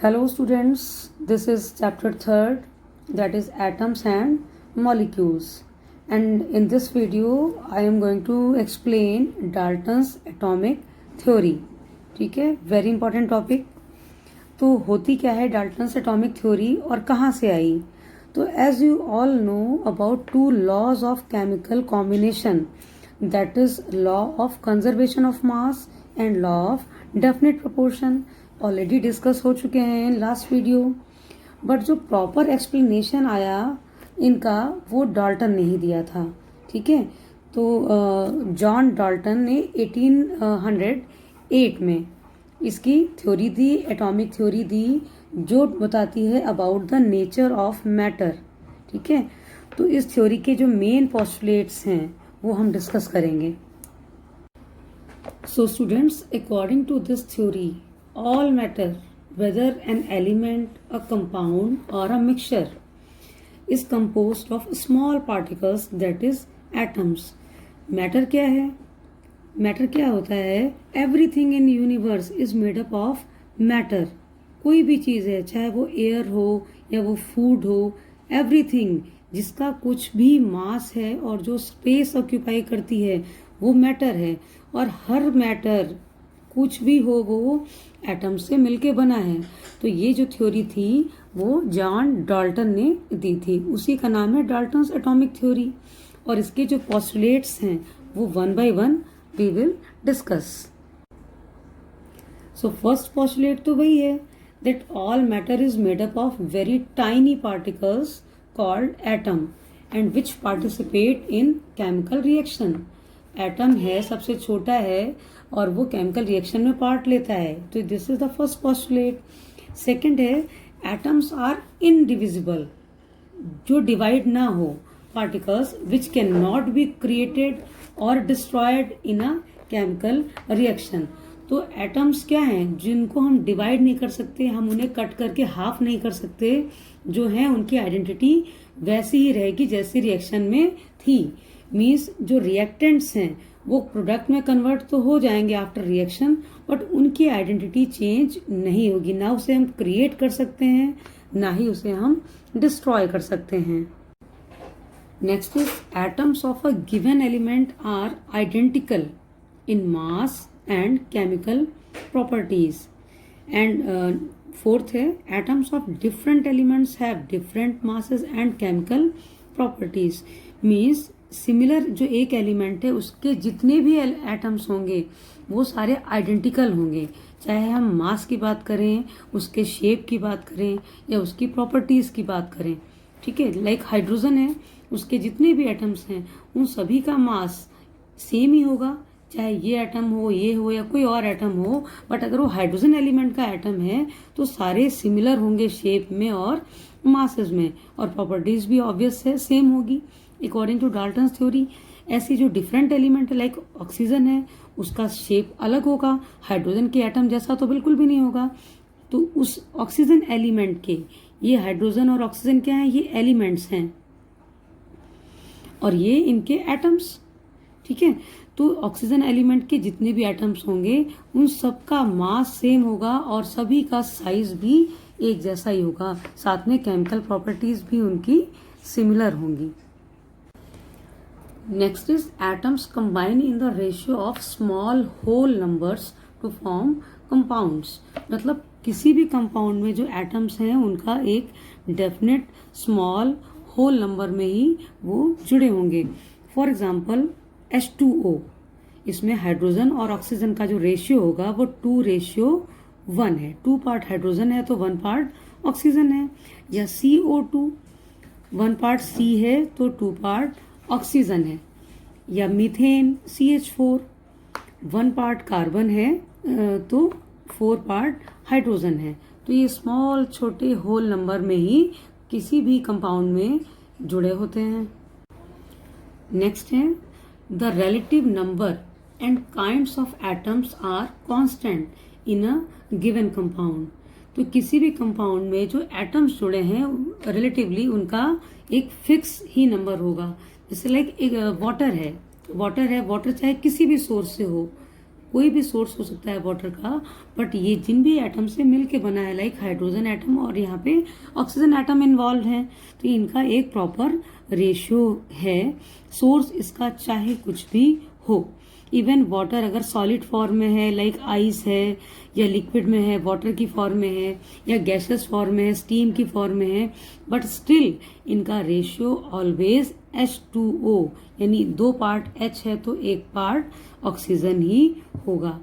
Hello students, this is chapter 3rd, that is atoms and molecules, and in this video I am going to explain Dalton's atomic theory. ठीक है, very important topic. तो होती क्या है Dalton's atomic theory और कहाँ से आई? तो as you all know about two laws of chemical combination, that is law of conservation of mass and law of definite proportion. Already discuss हो चुके हैं इन लास्ट वीडियो, बट जो proper explanation आया इनका वो डाल्टन ने ही दिया था. ठीक है, तो जॉन डाल्टन ने 1808 में इसकी थ्योरी दी, एटॉमिक थ्योरी दी, जो बताती है about the nature of matter. ठीक है, तो इस थ्योरी के जो मेन पोस्टुलेट्स हैं वो हम डिस्कस करेंगे. So students, according to this theory, all matter, whether an element, a compound or a mixture, is composed of small particles, that is atoms. Matter क्या है? Matter क्या होता है? Everything in universe is made up of matter. कोई भी चीज़ है, चाहे वो एयर हो या वो फूड हो, everything जिसका कुछ भी मास है और जो स्पेस ऑक्यूपाई करती है वो मैटर है. और हर मैटर कुछ भी हो वो एटम से मिलके बना है. तो ये जो थ्योरी थी वो जॉन डाल्टन ने दी थी, उसी का नाम है डाल्टन्स एटॉमिक थ्योरी. और इसके जो पोस्टुलेट्स हैं वो one by one we will discuss. So first postulate तो वही है that all matter is made up of very tiny particles called atom and which participate in chemical reaction. Atom है, सबसे छोटा है और वो केमिकल रिएक्शन में पार्ट लेता है. तो this is the first postulate. Second है एटम्स आर इनडिविजिबल, जो डिवाइड ना हो, particles which can not be created और destroyed in a chemical reaction. तो एटम्स क्या हैं जिनको हम डिवाइड नहीं कर सकते, हम उन्हें कट करके हाफ नहीं कर सकते. जो है उनकी आइडेंटिटी वैसी ही रहेगी जैसी रिएक्शन में थी. मीन्स जो रिएक्टेंट्स हैं वो प्रोडक्ट में कन्वर्ट तो हो जाएंगे आफ्टर रिएक्शन, बट उनकी आइडेंटिटी चेंज नहीं होगी. ना उसे हम क्रिएट कर सकते हैं, ना ही उसे हम डिस्ट्रॉय कर सकते हैं. Next is atoms of a given element are identical in mass and chemical properties. And fourth है atoms of different elements have different masses and chemical properties. Means similar जो एक एलिमेंट है उसके जितने भी एटम्स होंगे वो सारे आइडेंटिकल होंगे, चाहे हम मास की बात करें, उसके शेप की बात करें या उसकी प्रॉपर्टीज की बात करें. ठीक है, लाइक हाइड्रोजन है, उसके जितने भी एटम्स हैं उन सभी का मास सेम ही होगा, चाहे ये एटम हो, ये हो या कोई और एटम हो. बट अगर वो हाइड्रोजन एलिमेंट का एटम है तो सारे सिमिलर होंगे शेप में और मासेस में, और प्रॉपर्टीज भी ऑब्वियस है सेम होगी अकॉर्डिंग टू डाल्टन्स थ्योरी. ऐसी जो डिफरेंट एलिमेंट है लाइक ऑक्सीजन है, उसका शेप अलग होगा, हाइड्रोजन के एटम जैसा तो बिल्कुल भी नहीं होगा. तो उस ऑक्सीजन एलिमेंट के, ये हाइड्रोजन और ऑक्सीजन क्या है, ये एलिमेंट्स हैं और ये इनके एटम्स. ठीक है, तो ऑक्सीजन एलिमेंट के जितने भी एटम्स होंगे उन सबका मास सेम होगा और सभी का साइज भी एक जैसा ही होगा. साथ में केमिकल प्रॉपर्टीज भी उनकी सिमिलर होंगी. Next is atoms combine in the ratio of small whole numbers to form compounds. मतलब किसी भी कंपाउंड में जो एटम्स हैं उनका एक डेफिनेट स्मॉल होल नंबर में ही वो जुड़े होंगे. फॉर एग्जाम्पल H2O, इसमें हाइड्रोजन और ऑक्सीजन का जो रेशियो होगा वो 2:1 है. 2 पार्ट हाइड्रोजन है तो 1 पार्ट ऑक्सीजन है. या CO2, 1 पार्ट C है तो 2 पार्ट ऑक्सीजन है. या मीथेन CH4, 1 पार्ट कार्बन है तो 4 पार्ट हाइड्रोजन है. तो ये स्मॉल छोटे होल नंबर में ही किसी भी कंपाउंड में जुड़े होते हैं. नेक्स्ट है the relative number and kinds of atoms are constant in a given compound. तो किसी भी कंपाउंड में जो एटम्स जुड़े हैं रिलेटिवली उनका एक फिक्स ही नंबर होगा. जैसे लाइक एक वाटर है, वाटर चाहे किसी भी सोर्स से हो, कोई भी सोर्स हो सकता है वाटर का, बट ये जिन भी एटम से मिलके बना है, लाइक हाइड्रोजन एटम और यहाँ पे ऑक्सीजन एटम इन्वॉल्व है, तो इनका एक प्रॉपर रेशियो है। सोर्स इसका चाहे कुछ भी हो, इवन वाटर अगर सॉलिड फॉर्म में है, लाइक आइस है, या लिक्विड में है, वाटर की फॉर्म में है, या गैसेस फॉर्म में है, स्टीम की फॉर्म में है, बट स्टिल इनका रेशियो ऑलवेज H2O, यानी 2 पार्ट H है तो 1 पार्ट ऑक्सीजन ही होगा।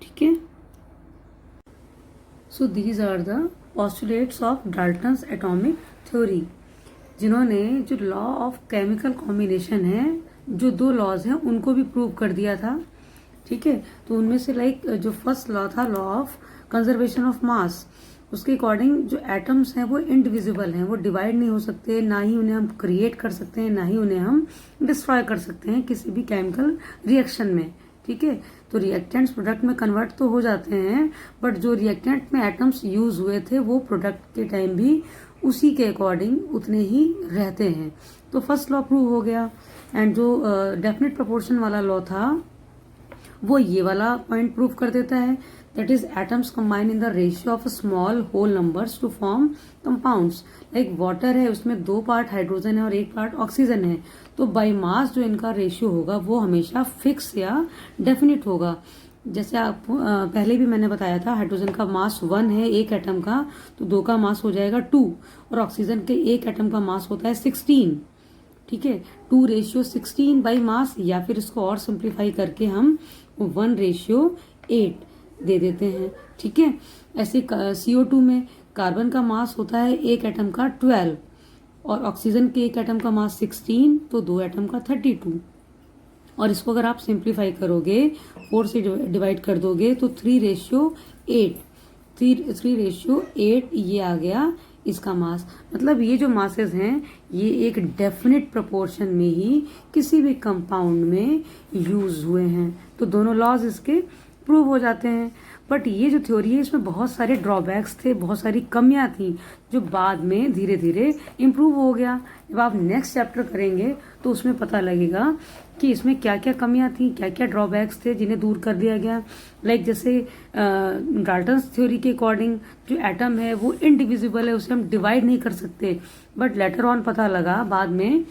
ठीक है, so these are the postulates of Dalton's atomic theory, जिन्होंने जो लॉ ऑफ केमिकल कॉम्बिनेशन है, जो 2 लॉज हैं उनको भी प्रूव कर दिया था। ठीक है, तो उनमें से लाइक जो फर्स्ट लॉ था, लॉ ऑफ कंजर्वेशन ऑफ मास, उसके अकॉर्डिंग जो एटम्स हैं वो इंडिविजिबल हैं, वो डिवाइड नहीं हो सकते, ना ही उन्हें हम क्रिएट कर सकते हैं, ना ही उन्हें हम डिस्ट्रॉय कर सकते हैं किसी भी केमिकल रिएक्शन में। ठीक है, तो रिएक्टेंट्स प्रोडक्ट में कन्वर्ट तो हो जाते हैं, बट जो रिएक्टेंट में एटम्स यूज हुए थे वो प्रोडक्ट के टाइम भी उसी के अकॉर्डिंग उतने ही रहते हैं। तो फर्स्ट लॉ प्रूव हो गया। एंड जो डेफिनेट प्रोपोर्शन वाला लॉ था वो ये वाला पॉइंट प्रूव कर देता है, that is atoms combine in the ratio of small whole numbers to form compounds. Like water है, उसमें 2 पार्ट हाइड्रोजन है और 1 पार्ट ऑक्सीजन है, तो बाय मास जो इनका रेशियो होगा वो हमेशा फिक्स या डेफिनेट होगा। जैसे आप पहले भी मैंने बताया था, हाइड्रोजन का मास 1 है एक एटम का, तो 2 का मास हो जाएगा 2, और ऑक्सीजन के एक एटम का मास होता है 16। ठीक है, 2:16 बाई मास, या फिर इसको और सिंप्लीफाई करके हम 1:8 दे देते हैं। ठीक है, ऐसे CO2 में कार्बन का मास होता है एक एटम का 12, और ऑक्सीजन के एक एटम का मास 16, तो 2 एटम का 32। और इसको अगर आप सिंप्लीफाई करोगे, 4 से डिवाइड कर दोगे, तो 3:8, 3:8 ये आ गया इसका मास। मतलब ये जो मासेस हैं ये एक डेफिनेट प्रोपोर्शन में ही किसी भी कंपाउंड में यूज हुए हैं, तो दोनों लॉज इसके प्रूव हो जाते हैं। बट ये जो थ्योरी है इसमें बहुत सारे ड्रॉबैक्स थे, बहुत सारी कमियां थी, जो बाद में धीरे धीरे इम्प्रूव हो गया। जब आप नेक्स्ट चैप्टर करेंगे तो उसमें पता लगेगा कि इसमें क्या क्या कमियां थी, क्या क्या ड्रॉबैक्स थे जिन्हें दूर कर दिया गया। लाइक जैसे डाल्टन्स थ्योरी के अकॉर्डिंग जो एटम है वो इनडिविजिबल है, उसे हम डिवाइड नहीं कर सकते, बट लेटर ऑन पता लगा बाद में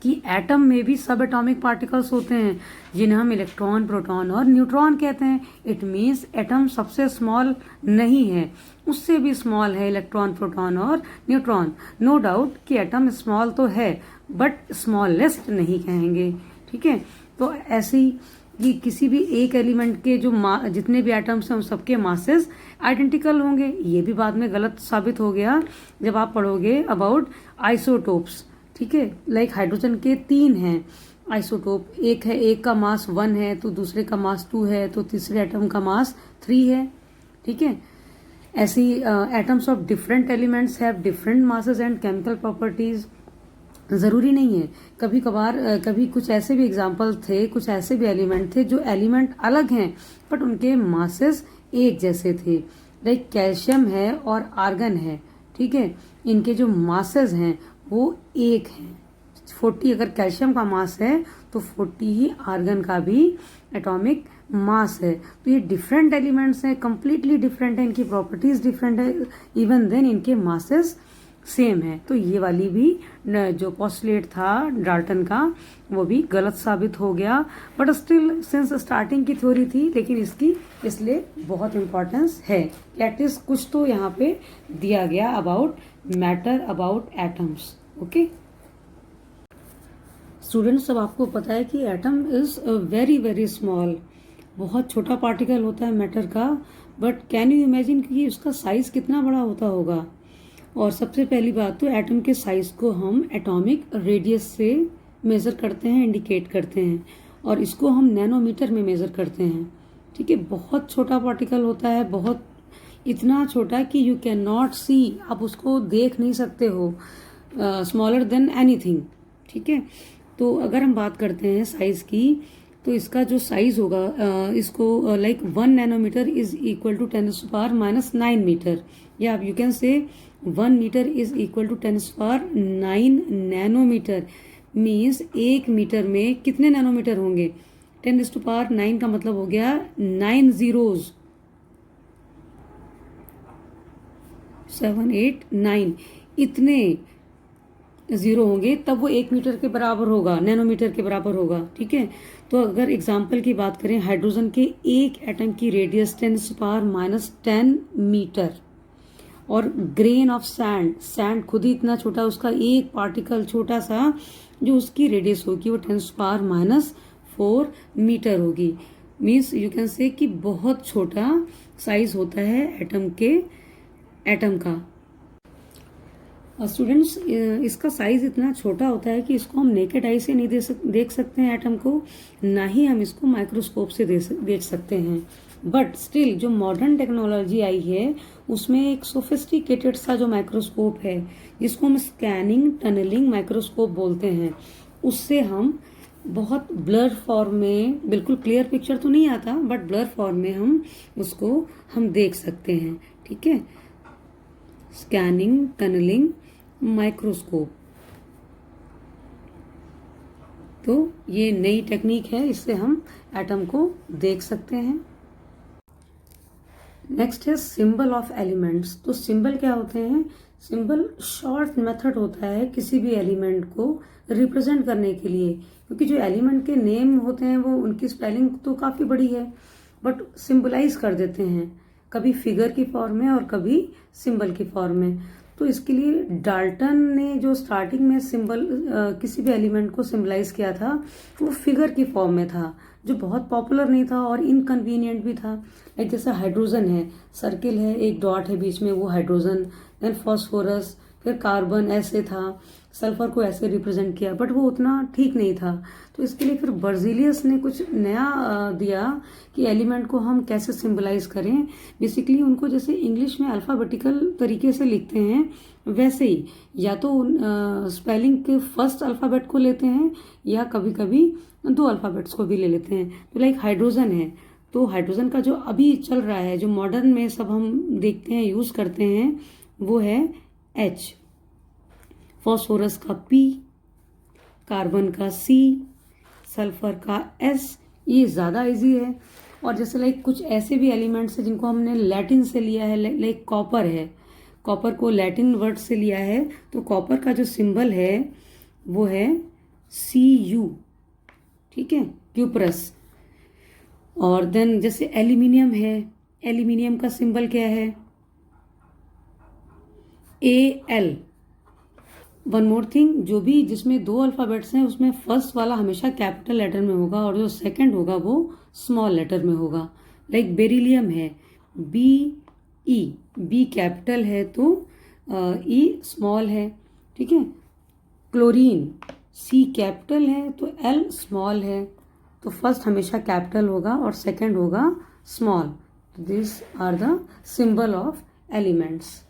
कि एटम में भी सब एटॉमिक पार्टिकल्स होते हैं, जिन्हें हम इलेक्ट्रॉन, प्रोटॉन और न्यूट्रॉन कहते हैं। इट मीन्स एटम सबसे स्मॉल नहीं है, उससे भी स्मॉल है इलेक्ट्रॉन, प्रोटॉन और न्यूट्रॉन। नो डाउट कि एटम स्मॉल तो है, बट स्मॉलेस्ट नहीं कहेंगे। ठीक है, तो ऐसे ही कि किसी भी एक एलिमेंट के जो जितने भी एटम्स हैं उन सबके मासेस आइडेंटिकल होंगे, ये भी बाद में गलत साबित हो गया जब आप पढ़ोगे अबाउट आइसोटोप्स। ठीक है, लाइक हाइड्रोजन के 3 हैं आइसोटोप, एक है, एक का मास 1 है, तो दूसरे का मास 2 है, तो तीसरे एटम का मास 3 है। ठीक है, ऐसी atoms of different elements have different masses and chemical properties. जरूरी नहीं है, कभी कभार कभी कुछ ऐसे भी एग्जाम्पल थे, कुछ ऐसे भी एलिमेंट थे जो एलिमेंट अलग हैं बट उनके मासेस एक जैसे थे। लाइक कैल्शियम है और आर्गन है। ठीक है, इनके जो मासेस हैं वो एक है। 40 अगर कैल्शियम का मास है तो 40 ही आर्गन का भी एटॉमिक मास है। तो ये डिफरेंट एलिमेंट्स हैं, कंप्लीटली डिफरेंट है, इनकी प्रॉपर्टीज डिफरेंट है, इवन देन इनके मासेस सेम है। तो ये वाली भी जो पोस्टुलेट था डाल्टन का वो भी गलत साबित हो गया, बट स्टिल सिंस स्टार्टिंग की थ्योरी थी, लेकिन इसकी इसलिए बहुत इंपॉर्टेंस है। एटलीस्ट कुछ तो यहाँ पे दिया गया about matter, about atoms. Okay students, अब आपको पता है कि atom is very very small, बहुत छोटा पार्टिकल होता है मैटर का, बट कैन यू इमेजिन कि उसका साइज कितना बड़ा होता होगा। और सबसे पहली बात तो एटम के साइज को हम एटॉमिक रेडियस से मेजर करते हैं, इंडिकेट करते हैं, और इसको हम नैनोमीटर में मेजर करते हैं। ठीक है, बहुत छोटा पार्टिकल होता है, बहुत इतना छोटा कि यू कैन नॉट सी, आप उसको देख नहीं सकते हो, स्मॉलर देन एनीथिंग। ठीक है, तो अगर हम बात करते हैं साइज की, तो इसका जो साइज होगा इसको like 1 nanometre is equal to 10⁻⁹ metre, या आप you can say 1 metre is equal to 10⁹ nanometre. Means 1 metre में कितने नैनोमीटर होंगे, 10⁹ का मतलब हो गया 9 zeros, 7 8 9 इतने जीरो होंगे तब वो 1 मीटर के बराबर होगा, नैनोमीटर के बराबर होगा। ठीक है, तो अगर एग्जाम्पल की बात करें, हाइड्रोजन के एक एटम की रेडियस 10⁻10 मीटर, और ग्रेन ऑफ सैंड खुद ही इतना छोटा, उसका एक पार्टिकल छोटा सा जो उसकी रेडियस होगी वो 10⁻4 मीटर होगी। मीन्स यू कैन से कि बहुत छोटा साइज होता है एटम का। स्टूडेंट्स, इसका साइज इतना छोटा होता है कि इसको हम नेकेड आई से नहीं देख सकते हैं एटम को, ना ही हम इसको माइक्रोस्कोप से देख सकते हैं। बट स्टिल जो मॉडर्न टेक्नोलॉजी आई है उसमें एक सोफिस्टिकेटेड सा जो माइक्रोस्कोप है जिसको हम स्कैनिंग टनलिंग माइक्रोस्कोप बोलते हैं, उससे हम बहुत ब्लर फॉर्म में, बिल्कुल क्लियर पिक्चर तो नहीं आता बट ब्लर फॉर्म में हम देख सकते हैं। ठीक है, स्कैनिंग टनलिंग माइक्रोस्कोप, तो ये नई टेक्निक है, इससे हम एटम को देख सकते हैं। नेक्स्ट है सिंबल ऑफ एलिमेंट्स। तो सिंबल क्या होते हैं? सिंबल शॉर्ट मेथड होता है किसी भी एलिमेंट को रिप्रेजेंट करने के लिए, क्योंकि जो एलिमेंट के नेम होते हैं वो उनकी स्पेलिंग तो काफी बड़ी है बट सिंबलाइज कर देते हैं, कभी फिगर की फॉर्म में और कभी सिंबल की फॉर्म में। तो इसके लिए डाल्टन ने जो स्टार्टिंग में सिंबल किसी भी एलिमेंट को सिंबलाइज किया था वो फिगर की फॉर्म में था, जो बहुत पॉपुलर नहीं था और इनकन्वीनियंट भी था। लाइक जैसा हाइड्रोजन है, सर्किल है, एक डॉट है बीच में, वो हाइड्रोजन, देन फॉस्फोरस, फिर कार्बन ऐसे था, सल्फर को ऐसे रिप्रेजेंट किया, बट वो उतना ठीक नहीं था। तो इसके लिए फिर बर्जीलियस ने कुछ नया दिया कि एलिमेंट को हम कैसे सिंबलाइज करें। बेसिकली उनको जैसे इंग्लिश में अल्फाबेटिकल तरीके से लिखते हैं वैसे ही, या तो स्पेलिंग के फर्स्ट अल्फाबेट को लेते हैं या कभी कभी 2 अल्फाबेट्स को भी ले लेते हैं। तो लाइक हाइड्रोजन है, तो हाइड्रोजन का जो अभी चल रहा है, जो मॉडर्न में सब हम देखते हैं, यूज करते हैं, वो है H, फॉस्फोरस का P, कार्बन का C, सल्फर का S। ये ज्यादा इजी है। और जैसे लाइक कुछ ऐसे भी एलिमेंट्स हैं जिनको हमने लैटिन से लिया है, लाइक कॉपर है, कॉपर को लैटिन वर्ड से लिया है, तो कॉपर का जो सिंबल है वो है Cu। ठीक है, क्यूप्रस। और देन जैसे एल्यूमिनियम है, एल्यूमिनियम का सिंबल क्या है? Al। वन मोर थिंग, जो भी जिसमें 2 अल्फाबेट्स हैं उसमें फर्स्ट वाला हमेशा कैपिटल लेटर में होगा और जो सेकंड होगा वो स्मॉल लेटर में होगा। लाइक बेरिलियम है, Be, बी कैपिटल है तो E स्मॉल है। ठीक है, क्लोरीन, C कैपिटल है तो L स्मॉल है, तो फर्स्ट हमेशा कैपिटल होगा और सेकंड होगा small. This are the symbol of elements.